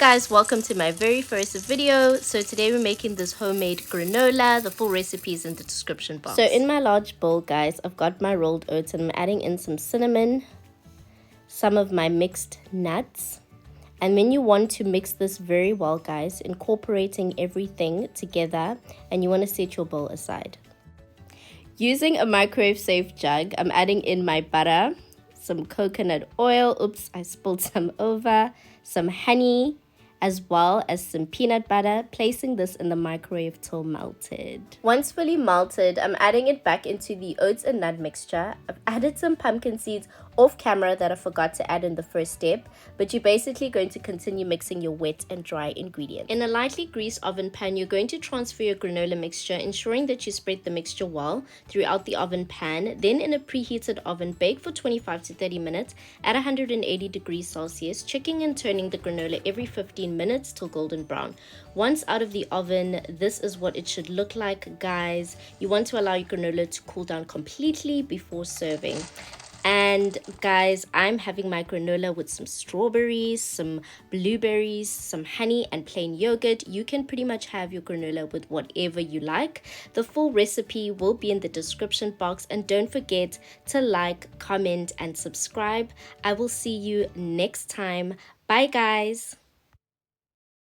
guys, welcome to my very first video. So today we're making this homemade granola. The full recipe is in the description box. So in my large bowl, guys, I've got my rolled oats and I'm adding in some cinnamon, some of my mixed nuts. And then you want to mix this very well, guys, incorporating everything together, and you want to set your bowl aside. Using a microwave safe jug, I'm adding in my butter, some coconut oil, oops, I spilled some over, some honey, as well as some peanut butter, placing this in the microwave till melted. Once fully melted, I'm adding it back into the oats and nut mixture. I've added some pumpkin seeds off camera that I forgot to add in the first step, but you're basically going to continue mixing your wet and dry ingredients. In a lightly greased oven pan, you're going to transfer your granola mixture, ensuring that you spread the mixture well throughout the oven pan. Then in a preheated oven, bake for 25 to 30 minutes at 180 degrees Celsius, checking and turning the granola every 15 minutes till golden brown. Once out of the oven, this is what it should look like, guys. You want to allow your granola to cool down completely before serving. And guys, I'm having my granola with some strawberries, some blueberries, some honey, and plain yogurt. You can pretty much have your granola with whatever you like. The full recipe will be in the description box, and don't forget to like, comment, and subscribe. I will see you next time. Bye, guys.